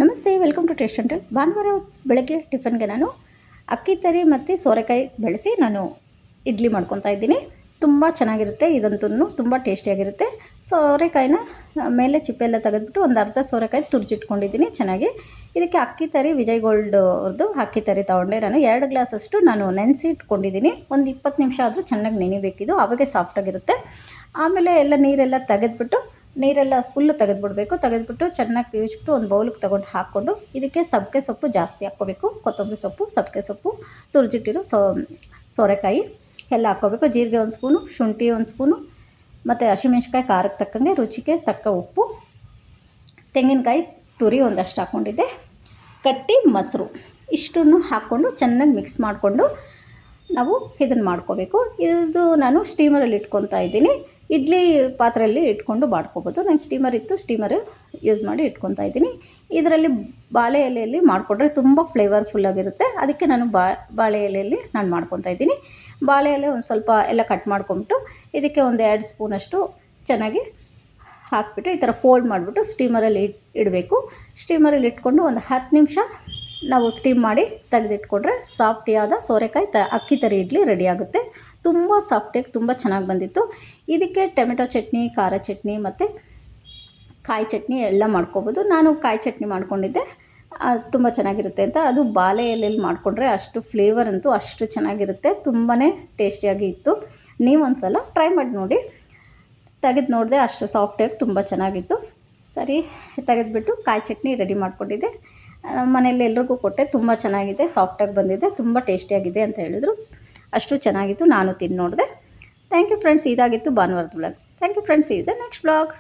ನಮಸ್ತೆ, welcome to taste centre. ಭಾನುವಾರ ಬೆಳಗ್ಗೆ ಟಿಫನ್ಗೆ ನಾನು ಅಕ್ಕಿ ತರಿ ಮತ್ತು ಸೋರೆಕಾಯಿ ಬೆಳೆಸಿ ನಾನು ಇಡ್ಲಿ ಮಾಡ್ಕೊತಾ ಇದ್ದೀನಿ. ತುಂಬ ಚೆನ್ನಾಗಿರುತ್ತೆ, ಇದಂತೂ ತುಂಬ ಟೇಸ್ಟಿಯಾಗಿರುತ್ತೆ. ಸೋರೆಕಾಯಿನ ಮೇಲೆ ಚಿಪ್ಪೆ ಎಲ್ಲ ತೆಗೆದುಬಿಟ್ಟು ಒಂದು ಅರ್ಧ ಸೋರೆಕಾಯಿ ತುರ್ಜಿಟ್ಕೊಂಡಿದ್ದೀನಿ ಚೆನ್ನಾಗಿ. ಇದಕ್ಕೆ ಅಕ್ಕಿ ತರಿ ವಿಜಯ್ ಗೋಲ್ಡ್ ಅವ್ರದ್ದು ಅಕ್ಕಿ ತರಿ ತೊಗೊಂಡೆ. ನಾನು 2 ಗ್ಲಾಸಷ್ಟು ನಾನು ನೆನೆಸಿ ಇಟ್ಕೊಂಡಿದ್ದೀನಿ. ಒಂದು 20 ನಿಮಿಷ ಆದರೂ ಚೆನ್ನಾಗಿ ನೆನಿಬೇಕಿದು, ಆವಾಗೆ ಸಾಫ್ಟಾಗಿರುತ್ತೆ. ಆಮೇಲೆ ಎಲ್ಲ ನೀರೆಲ್ಲ ತೆಗೆದುಬಿಟ್ಟು ನೀರೆಲ್ಲ ಫುಲ್ಲು ತೆಗೆದುಬಿಡಬೇಕು. ತೆಗೆದುಬಿಟ್ಟು ಚೆನ್ನಾಗಿ ಕಿವಿಚ್ಬಿಟ್ಟು ಒಂದು ಬೌಲಿಗೆ ತೊಗೊಂಡು ಹಾಕ್ಕೊಂಡು ಇದಕ್ಕೆ ಸಬ್ಬಕ್ಕೆ ಸೊಪ್ಪು ಜಾಸ್ತಿ ಹಾಕ್ಕೋಬೇಕು. ಕೊತ್ತಂಬರಿ ಸೊಪ್ಪು, ಸಬ್ಬಕ್ಕೆ ಸೊಪ್ಪು, ತುರಿಜಿಟ್ಟಿರೋ ಸೋರೆಕಾಯಿ ಎಲ್ಲ ಹಾಕ್ಕೋಬೇಕು. ಜೀರಿಗೆ 1 ಸ್ಪೂನು, ಶುಂಠಿ 1 ಸ್ಪೂನು, ಮತ್ತು ಹಸಿಮೆಣ್ಸಿಕಾಯಿ ಖಾರಕ್ಕೆ ತಕ್ಕಂಗೆ, ರುಚಿಗೆ ತಕ್ಕ ಉಪ್ಪು, ತೆಂಗಿನಕಾಯಿ ತುರಿ ಒಂದಷ್ಟು ಹಾಕ್ಕೊಂಡಿದ್ದೆ, ಕಟ್ಟಿ ಮೊಸರು ಇಷ್ಟನ್ನು ಹಾಕ್ಕೊಂಡು ಚೆನ್ನಾಗಿ ಮಿಕ್ಸ್ ಮಾಡಿಕೊಂಡು ನಾವು ಇದನ್ನು ಮಾಡ್ಕೋಬೇಕು. ಇದು ನಾನು ಸ್ಟೀಮರಲ್ಲಿ ಇಟ್ಕೊತಾ ಇದ್ದೀನಿ. ಇಡ್ಲಿ ಪಾತ್ರೆಯಲ್ಲಿ ಇಟ್ಕೊಂಡು ಮಾಡ್ಕೋಬೋದು. ನಾನು ಸ್ಟೀಮರ್ ಇತ್ತು, ಸ್ಟೀಮರ್ ಯೂಸ್ ಮಾಡಿ ಇಟ್ಕೊತಾ ಇದ್ದೀನಿ. ಇದರಲ್ಲಿ ಬಾಳೆ ಎಲೆಯಲ್ಲಿ ಮಾಡಿಕೊಂಡ್ರೆ ತುಂಬ ಫ್ಲೇವರ್ಫುಲ್ಲಾಗಿರುತ್ತೆ. ಅದಕ್ಕೆ ನಾನು ಬಾಳೆ ಎಲೆಯಲ್ಲಿ ನಾನು ಮಾಡ್ಕೊತಾ ಇದ್ದೀನಿ. ಬಾಳೆ ಎಲೆ ಒಂದು ಸ್ವಲ್ಪ ಎಲ್ಲ ಕಟ್ ಮಾಡ್ಕೊಂಬಿಟ್ಟು ಇದಕ್ಕೆ ಒಂದು 2 ಸ್ಪೂನಷ್ಟು ಚೆನ್ನಾಗಿ ಹಾಕಿಬಿಟ್ಟು ಈ ಥರ ಫೋಲ್ಡ್ ಮಾಡಿಬಿಟ್ಟು ಸ್ಟೀಮರಲ್ಲಿ ಇಡಬೇಕು. ಸ್ಟೀಮರಲ್ಲಿ ಇಟ್ಕೊಂಡು ಒಂದು 10 ನಿಮಿಷ ನಾವು ಸ್ಟೀಮ್ ಮಾಡಿ ತೆಗೆದಿಟ್ಕೊಂಡ್ರೆ ಸಾಫ್ಟಿಯಾದ ಸೋರೆಕಾಯಿ ಅಕ್ಕಿ ತರಿ ಇಡ್ಲಿ ರೆಡಿ ಆಗುತ್ತೆ. ತುಂಬ ಸಾಫ್ಟಾಗಿ ತುಂಬ ಚೆನ್ನಾಗಿ ಬಂದಿತ್ತು. ಇದಕ್ಕೆ ಟೊಮೆಟೊ ಚಟ್ನಿ, ಖಾರ ಚಟ್ನಿ ಮತ್ತು ಕಾಯಿ ಚಟ್ನಿ ಎಲ್ಲ ಮಾಡ್ಕೋಬೋದು. ನಾನು ಕಾಯಿ ಚಟ್ನಿ ಮಾಡ್ಕೊಂಡಿದ್ದೆ, ತುಂಬ ಚೆನ್ನಾಗಿರುತ್ತೆ ಅಂತ. ಅದು ಬಾಳೆ ಎಲೆಯಲ್ಲಿ ಮಾಡಿಕೊಂಡ್ರೆ ಅಷ್ಟು ಫ್ಲೇವರ್ ಅಂತೂ ಅಷ್ಟು ಚೆನ್ನಾಗಿರುತ್ತೆ, ತುಂಬಾ ಟೇಸ್ಟಿಯಾಗಿ ಇತ್ತು. ನೀವು ಒಂದು ಸಲ ಟ್ರೈ ಮಾಡಿ ನೋಡಿ. ತೆಗೆದು ನೋಡಿದೆ, ಅಷ್ಟು ಸಾಫ್ಟಾಗಿ ತುಂಬ ಚೆನ್ನಾಗಿತ್ತು. ಸರಿ, ತೆಗೆದುಬಿಟ್ಟು ಕಾಯಿ ಚಟ್ನಿ ರೆಡಿ ಮಾಡ್ಕೊಂಡಿದ್ದೆ. ಮನೆಯಲ್ಲಿ ಎಲ್ರಿಗೂ ಕೊಟ್ಟೆ, ತುಂಬ ಚೆನ್ನಾಗಿದೆ, ಸಾಫ್ಟಾಗಿ ಬಂದಿದೆ, ತುಂಬ ಟೇಸ್ಟಿಯಾಗಿದೆ ಅಂತ ಹೇಳಿದ್ರು. ಅಷ್ಟು ಚೆನ್ನಾಗಿತ್ತು, ನಾನು ತಿಂದು ನೋಡಿದೆ. Thank you friends. ಇದಾಗಿತ್ತು ಭಾನುವಾರದ ವ್ಲಾಗ್. Thank you friends. ಇದೆ ನೆಕ್ಸ್ಟ್ ವ್ಲಾಗ್.